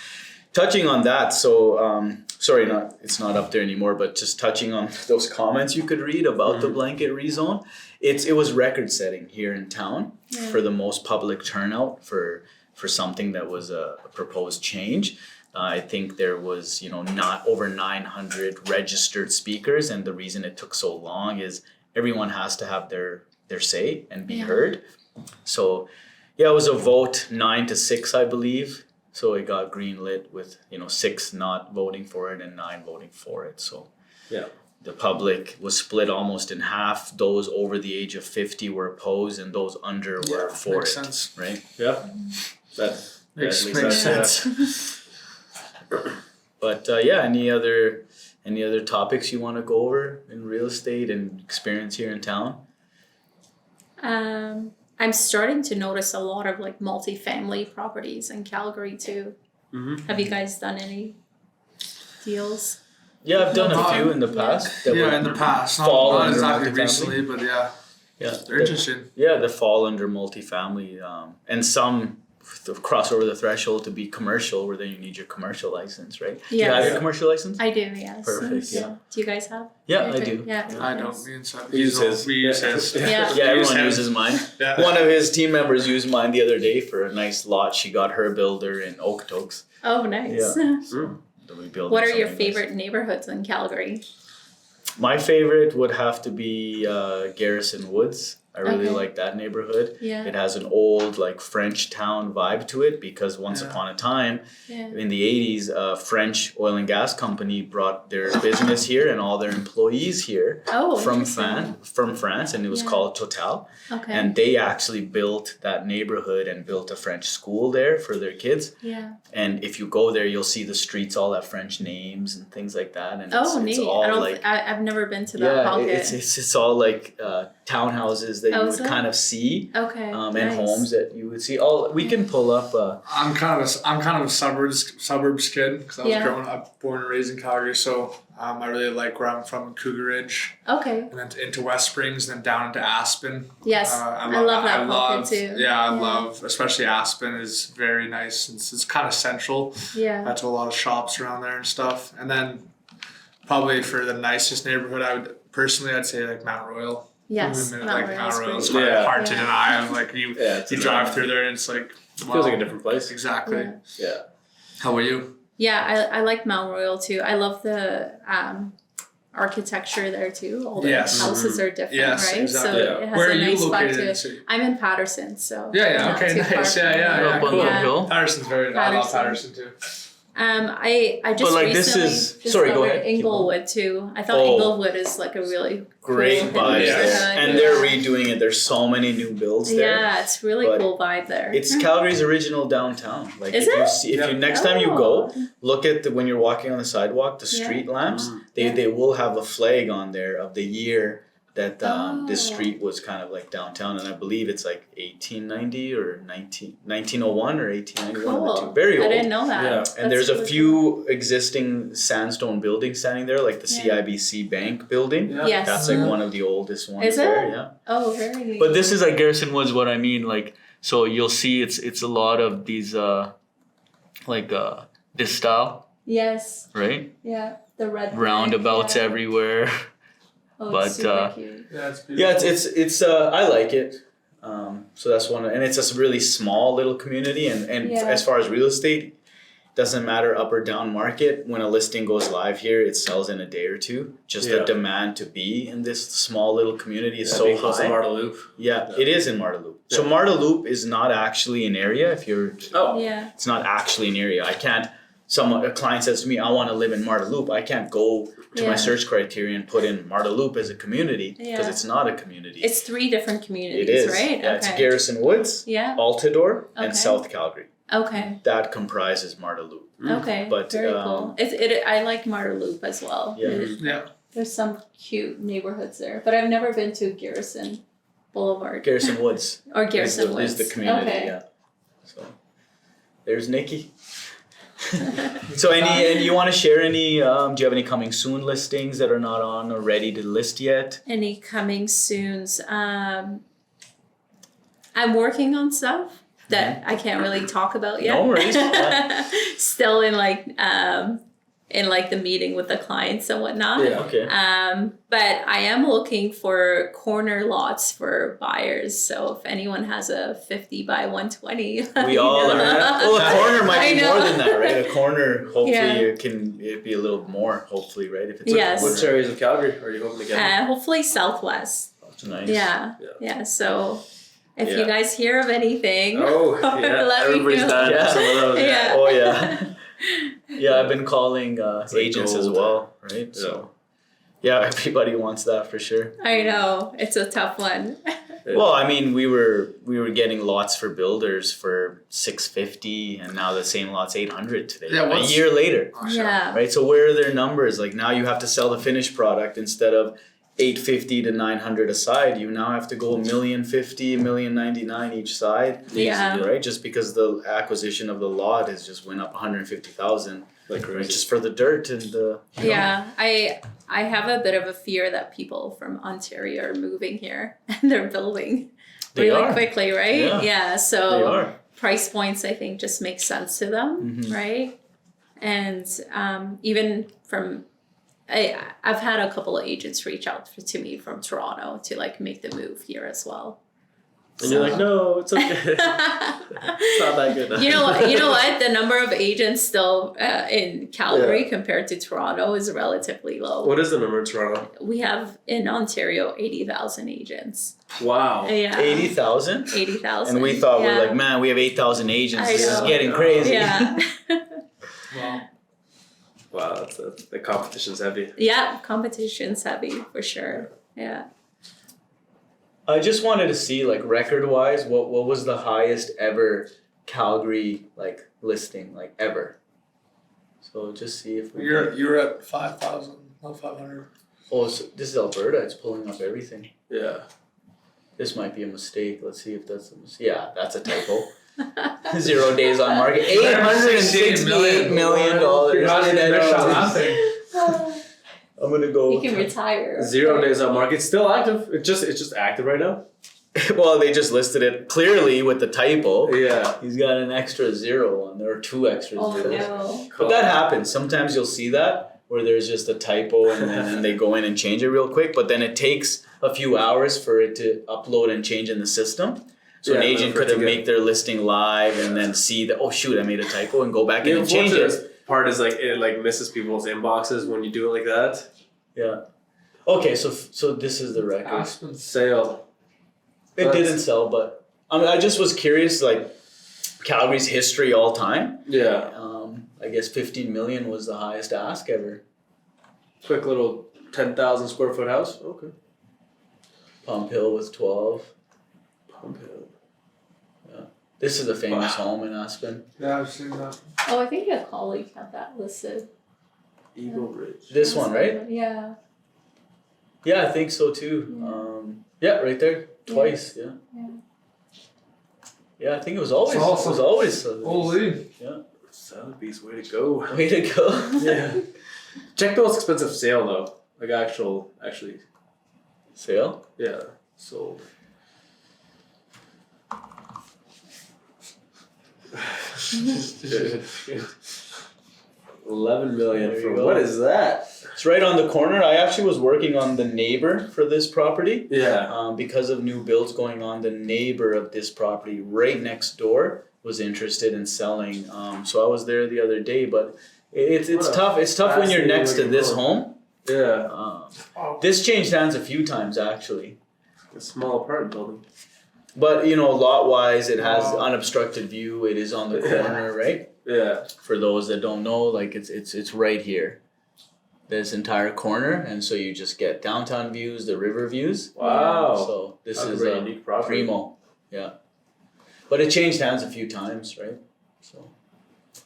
touching on that, it's not up there anymore, but just touching on those comments you could read about the blanket rezone. It was record setting here in town for the most public turnout for something that was a proposed change. I think there was, not over 900 registered speakers, and the reason it took so long is everyone has to have their say and be heard. So, it was a vote 9-6, I believe. So it got green lit with 6 not voting for it and 9 voting for it. So the public was split almost in half. Those over the age of 50 were opposed, and those under were for makes it. sense. Right? Yeah. That Makes makes sense. But any other topics you want to go over in real estate and experience here in town? I'm starting to notice a lot of like multifamily properties in Calgary too. Have you guys done any deals? Yeah, I've done a No, few in the past. that Yeah, were in the past. fall Not under exactly multifamily. recently, but Yeah, they're interesting. Yeah, they fall under multifamily, and some cross over the threshold to be commercial, where then you need your commercial license, right? Do you have your commercial license? I do, yes. Perfect, yeah. Do you guys have? Yeah, I do. Yeah. I yes. don't. Me and Seth We use his. we use his. Yeah. Yeah, Use everyone his. uses mine. Yeah. One of his team members used mine the other day for a nice lot. She got her builder in Okotoks. Oh, nice. Yeah. So they'll be building What are your something nice. favorite neighborhoods in Calgary? My favorite would have to be Garrison Woods. I really like that neighborhood. Yeah. It has an old French town vibe to it because once upon a time in the 80s, a French oil and gas company brought their business here and all their employees here from France, and it was called Total. Okay. And they actually built that neighborhood and built a French school there for their kids. Yeah. And if you go there, you'll see the streets all have French names and things like that. And it's neat. all I've never been to that pocket. it's all townhouses that you would kind of see. Okay. And nice. homes that you would see. We can pull up. I'm kind of a suburbs kid because I was growing up, born and raised in Calgary. So I really like where I'm from, Cougar Ridge. Okay. And then into West Springs, and then down into Aspen. Yes, I love that pocket too. Yeah, I love, especially Aspen is very nice. It's kind of central. Yeah. That's a lot of shops around there and stuff. And then probably for the nicest neighborhood, I'd say like Mount Royal. Yes, Mount Royal is great. kind of hard to deny. Like you drive through there and it's like feels like a different place. Exactly. Yeah. How about you? Yeah, I like Mount Royal too. I love the architecture there too. All the houses are different, right? Exactly. So it has Where a are you nice located vibe in to the it. city? I'm in Patterson, so Yeah, not okay, too far nice. from Yeah, there. Up on the hill. Patterson's I love Patterson too. I just But, like, this recently is- sorry, go discovered ahead. Keep Inglewood too. I thought Oh. Inglewood is like a really Great cool vibes Yeah. there. neighborhood. And they're redoing it. There's so many new builds there. Yeah, it's really But cool vibe there. It's Calgary's original downtown. Like Is if you it? see, if Yeah. you next time you go, Oh. look at when you're walking on the sidewalk, the Yeah. street lamps. They Yeah. they will have a flag on there of the year that this Oh. street was kind of like downtown, and I believe it's like 1890 or 1901 or 1890. One of the two. Cool. Very I old. didn't know that. Yeah. And That's there's a really few existing sandstone buildings standing there, like the Yeah. CIBC Bank building. Yeah. Yes. That's like one of the oldest ones Is it? there. Yeah. Oh, very. But this is like Garrison Woods. What I mean, like, so you'll see it's a lot of these this style, Yes. right? Yeah. The red Roundabouts yeah. everywhere. Oh, but, it's super cute. Yeah, it's beautiful. Yeah, it's I like it. So that's one, and it's a really small little community, and Yeah. as far as real estate, doesn't matter up or down market. When a listing goes live here, it sells in a day or two. Just the Yeah. demand to be in this small little community is Yeah, so being close to high. Marda Loop. Yeah, it is in Marda Loop. So Yeah. Marda Loop is not actually an area. If you're Oh. Yeah. it's not actually an area. I can't. A client says to me, "I want to live in Marda Loop." I can't go to Yeah. my search criteria and put in Marda Loop as a community because Yeah. it's not a community. It's 3 different communities, It is. right? Yeah, it's okay. Garrison Woods, Yeah. Altadore, Okay. and South Calgary. Okay. That comprises Marda Loop. Okay. But, very cool. I like Marta Loop as well. Yeah. Yeah. There's some cute neighborhoods there, but I've never been to Garrison Boulevard Garrison Woods or Garrison is the Woods. community. Okay. Yeah. So there's Nikki. So and you want to share any? Do you have any coming soon listings that are not on or ready to list yet? Any coming soons? I'm working on stuff that I can't really talk about yet. No worries. Yeah. Still in the meeting with the clients and whatnot. Yeah. Okay. But I am looking for corner lots for buyers. So if anyone has a 50 by 120, We all are. Well, a corner might I be know. more than that, right? A corner, hopefully, Yeah. it'd be a little more, hopefully, right? If it's Yes. a corner. Which areas of Calgary are you hoping to get? hopefully Southwest. That's nice. Yeah. Yeah. Yeah. So if Yeah. you guys hear of anything, Oh, yeah. let me Everybody's know. done Yeah. some of those. Yeah. Oh yeah. Yeah, I've been calling like agents as gold. well, right? So yeah, everybody wants that for sure. I know it's a tough one. Well, I mean, we were getting lots for builders for $650, and now the same lot's $800 today. Yeah, a year later, Yeah. right? So where are their numbers? Like now you have to sell the finished product instead of $850 to $900 a side. You now have to go $1,050,000, $1,099,000 each side. Yeah. Right, just because the acquisition of the lot has just went up $150,000, Like right? crazy. Just for the dirt and the. Yeah, I have a bit of a fear that people from Ontario are moving here and they're building They really are. quickly, right? Yeah. They So are. price points I think just make sense to them, Mhm. right? And even from I've had a couple of agents reach out to me from Toronto to like make the move here as well. And you're like, no, it's okay. It's not that good. You know what? The number of agents still in Calgary compared to Toronto is relatively low. What is the number in Toronto? We have in Ontario 80,000 agents. Wow. Yeah. 80,000? 80,000. And we thought yeah. we're like, man, we have 8,000 agents. I This is know. getting crazy. Yeah. Wow. Wow, the competition's heavy. Yeah, competition's heavy for sure. Yeah. I just wanted to see, like, record-wise, what was the highest ever Calgary, like, listing, like, ever. So just see if we You're at 5,000, not 500. Oh, so this is Alberta. It's pulling up everything. Yeah. This might be a mistake. Let's see if that's a mistake. Yeah, that's a typo. 0 days on market. $868 million. You're not even finished on that thing. I'm gonna go. You can retire. 0 days on market, still active. It's just active right now. Well, they just listed it clearly with the typo. Yeah. He's got an extra 0 on there, or 2 extra Oh zeros. no. But that happens. Sometimes you'll see that where there's just a typo and then they go in and change it real quick, but then it takes a few hours for it to upload and change in the system. So an Yeah, agent for it could to have get- make their listing live and then see that, oh shoot, I made a typo, and go back in The and change it. unfortunate part is like it like misses people's inboxes when you do it like that. Yeah. Okay, so this is the record. Aspen. Sale. It That's- didn't sell, but I mean, I just was curious, like, Calgary's history all time. Yeah. I guess 15 million was the highest ask ever. Quick little 10,000 square foot house. Okay. Pump Hill was 12. Pump Hill. This is a famous home in Aspen. Yeah, I've seen that. Oh, I think a colleague had that listed. Eagle Ridge. This one, right? Yeah. Yeah, I think so too. Yeah, right there, twice. Yeah. Yeah, I think it was always. It's awesome. It was always. Holy. Sotheby's, way to go. Way to go. Yeah. Check the most expensive sale though. Like actually. Sale? Yeah. Sold. $11 million There you for go. what is that? It's right on the corner. I actually was working on the neighbor for this property. Yeah. Because of new builds going on, the neighbor of this property right next door was interested in selling. So I was there the other day, but it's What a tough. It's tough when you're fascinating next to looking this home. home. Yeah. This changed hands a few times actually. A small apartment building. But lot wise, it has unobstructed view. It is on the corner, right? Yeah. For those that don't know, like it's right here. This entire corner, and so you just get downtown views, the river views. Wow. So this That's is a very unique property. primo, yeah. But it changed hands a few times, right? So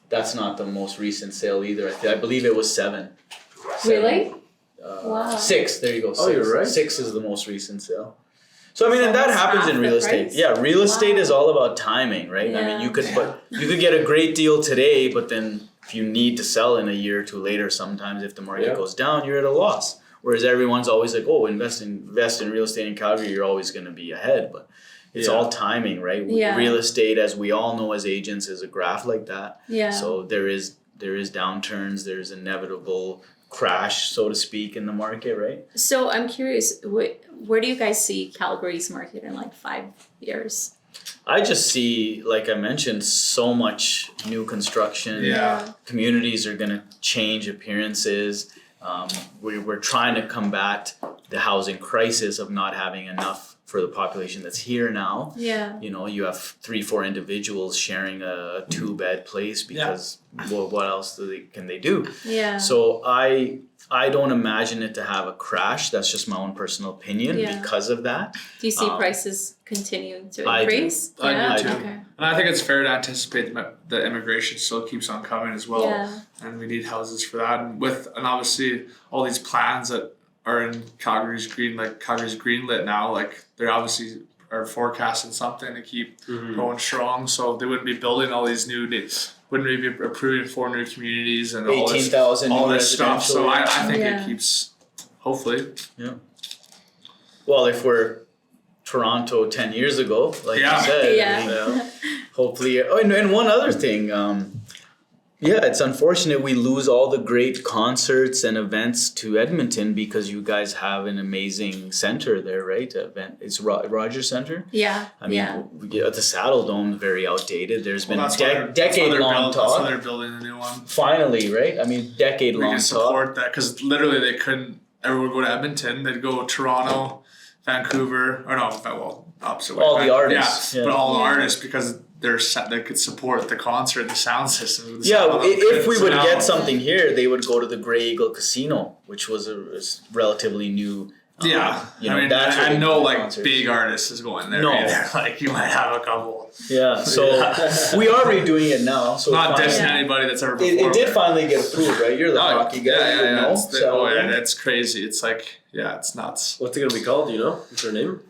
that's not the most recent sale either. I believe it was 7. Really? Wow. 6. There you go. 6. Oh, you're right. 6 is the most recent sale. So I mean, and So that it's happens half in the real estate. price? Yeah, real estate Wow. is all about timing, right? I mean, you could get a great deal today, but then if you need to sell in a year or two later, sometimes if the market goes down, you're at a loss. Whereas everyone's always like, oh, invest in real estate in Calgary, you're always going to be ahead. But it's all timing, right? Yeah. Real estate, as we all know as agents, is a graph like that. Yeah. So there is downturns, there's inevitable crash, so to speak, in the market, right? So I'm curious, where do you guys see Calgary's market in like 5 years? I just see, like I mentioned, so much new construction. Yeah. Communities are going to change appearances. We're trying to combat the housing crisis of not having enough for the population that's here now. Yeah. You have 3-4 individuals sharing a 2-bed place because well, what else can they do? Yeah. So I don't imagine it to have a crash. That's just my own personal opinion because of that. Do you see prices continuing to I do. increase? I do too. Okay. And I think it's fair to anticipate the immigration still keeps on coming as well. Yeah. And we need houses for that. And obviously all these plans that are in Calgary's greenlit now, like they obviously are forecasting something to keep going strong. So they wouldn't be building all these wouldn't be approving 4 new communities and 18,000 all new this stuff. So residential. I think it keeps, hopefully. Yeah. Well, if we're Toronto 10 years ago, like you said, I mean, hopefully. Oh, and one other thing. It's unfortunate we lose all the great concerts and events to Edmonton because you guys have an amazing center there, right? It's Rogers Center. Yeah. I mean, the Saddle Dome is very outdated. There's been decade-long That's why talk. they're building a new one. Finally, right? I mean, decade-long We can talk. support that because literally they couldn't. Everyone would go to Edmonton. They'd go Toronto, Vancouver, or no, well, opposite way. All the artists. Yeah, but all the artists because they're set. They could support the concert, the sound system. If we would get something here, they would go to the Grey Eagle Casino, which was a relatively new. That's I know like concerts. big artists is going there. No. Either. Like you might have a couple. Yeah, so we are redoing it now. So Not finally- dissing anybody that's ever performed. It did finally get approved, right? You're the hockey guy. Yeah. So It's crazy. It's like, it's nuts. What's it gonna be called? Do you know? What's their name?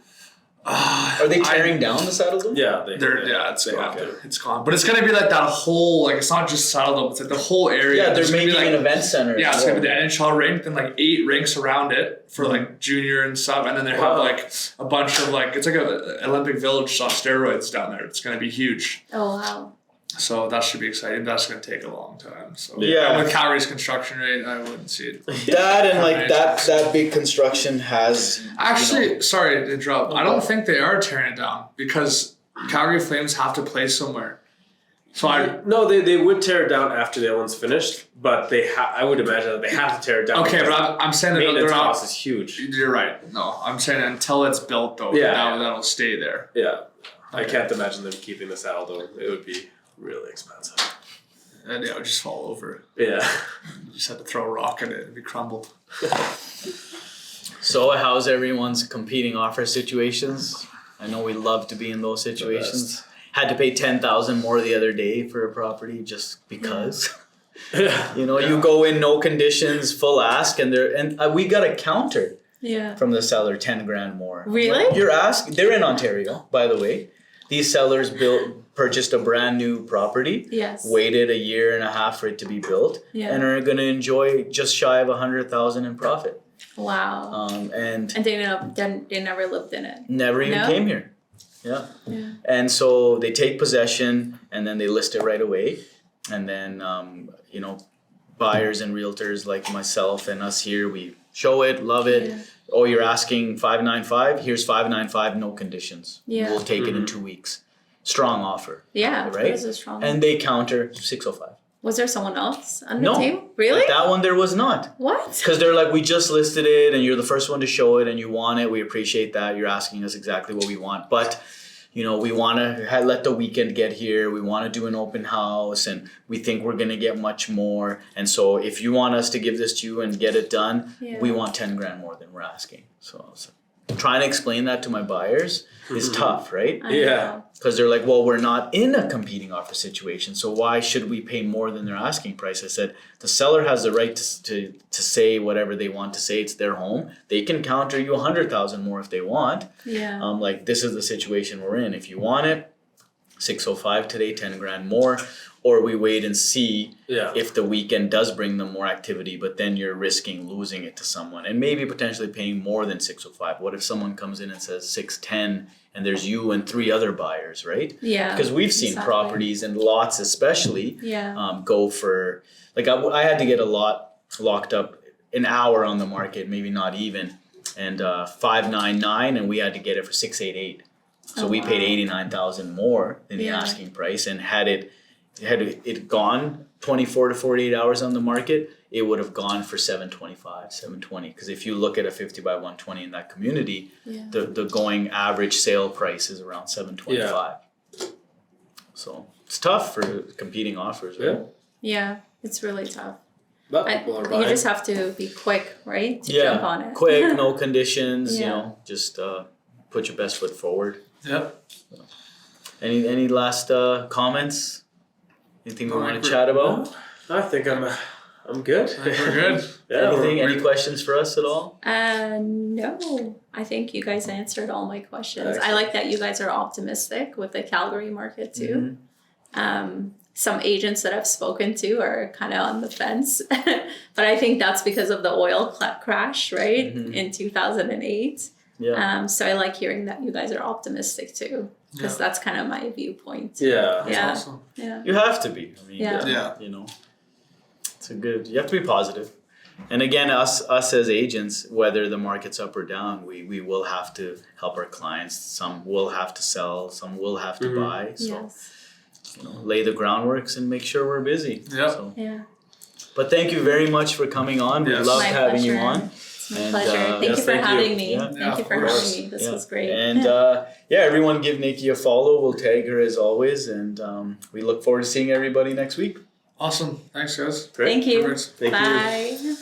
Are they tearing down the Saddle Dome? Yeah, It's they gone. have to. It's gone. But it's gonna be like that whole it's not just Saddle Dome. It's like the whole area. Yeah, they're There's gonna be, making like, an event center. Yeah, it's gonna be the NHL rink, then like 8 rinks around it for like junior and stuff, and then they have like a bunch of it's like a Olympic Village on steroids down there. It's gonna be huge. Oh wow. So that should be exciting. That's gonna take a long time. So Yeah. with Calgary's construction rate, I wouldn't see it. That and like that big construction has Actually, sorry to interrupt. I don't think they are tearing it down because Calgary Flames have to play somewhere. So No, they would tear it down after the other one's finished, but I would imagine that they have to tear it down. okay, but I'm saying that maintenance they're cost not. is huge. You're right. No, I'm saying until it's built though. Yeah. That'll stay there. Yeah, I can't imagine them keeping the Saddle Dome. It would be really expensive. And it would just fall over. Yeah. You just had to throw a rock at it, it'd be crumbled. So how's everyone's competing offer situations? I know we love to be in those situations. Had to pay $10,000 more the other day for a property just because. Yeah. You know, you go in no conditions, full ask, and we got a counter from the seller, $10,000 more. Really? Like, they're in Ontario, by the way. These sellers purchased a brand new property. Yes. Waited a year and a half for it to be built, and are going to enjoy just shy of $100,000 in profit. Wow. And they never lived in it. Never even came here. Yeah. And so they take possession and then they list it right away. And then, you know, buyers and realtors like myself and us here, we show it, love it. Yeah. Oh, you're asking $595? Here's $595, no conditions. Yeah. We'll take it in 2 weeks. Strong offer. Yeah, right? That is a strong and they counter $605. Was there someone else on the table? Really? Like that one there was not. What? Because they're like, we just listed it and you're the first one to show it and you want it. We appreciate that. You're asking us exactly what we want. But, you know, we want to let the weekend get here. We want to do an open house and we think we're going to get much more. And so if you want us to give this to you and get it done, we want $10,000 more than we're asking. So trying to explain that to my buyers is tough, right? Yeah. Because they're like, well, we're not in a competing offer situation, so why should we pay more than their asking price? I said, the seller has the right to say whatever they want to say. It's their home. They can counter you $100,000 more if they want. Yeah. Like, this is the situation we're in. If you want it, $605 today, $10,000 more. Or we wait and see if the weekend does bring them more activity, but then you're risking losing it to someone and maybe potentially paying more than $605. What if someone comes in and says $610 and there's you and 3 other buyers, right? Yeah. Because we've seen properties and lots especially go for, like I had to get a lot locked up an hour on the market, maybe not even, and $599 and we had to get it for $688. So we paid $89,000 more than the asking price, and had it gone 24 to 48 hours on the market, it would have gone for $725, $720. Because if you look at a 50 by 120 in that community, the going average sale price is around $725. Yeah. So it's tough for competing offers, right? Yeah, it's really tough. You just have to be quick, right? To jump on it. Quick, no conditions, you know, just put your best foot forward. Yep. So, any last comments? Anything we want to chat about? I think I'm good. I think we're good. Any questions for us at all? No. I think you guys answered all my questions. Excellent. I like that you guys are optimistic with the Calgary market too. Mm-hmm. Some agents that I've spoken to are kind of on the fence, but I think that's because of the oil crash, right, in 2008. Yeah. So I like hearing that you guys are optimistic too. Because that's kind of my viewpoint. Yeah. That's awesome. Yeah. You have to be. I mean, you know, you have to be positive. And again, us as agents, whether the market's up or down, we will have to help our clients. Some will have to sell, some will have to buy. So, you know, lay the groundworks and make sure we're busy. Yeah. So. But thank you very much for coming on. We loved having you on. My pleasure. Thank you for having me. Thank you for having me. This was great. And everyone give Nikki a follow. We'll tag her as always. And we look forward to seeing everybody next week. Awesome. Thanks, guys. Great. Thank you. Thank you. Bye.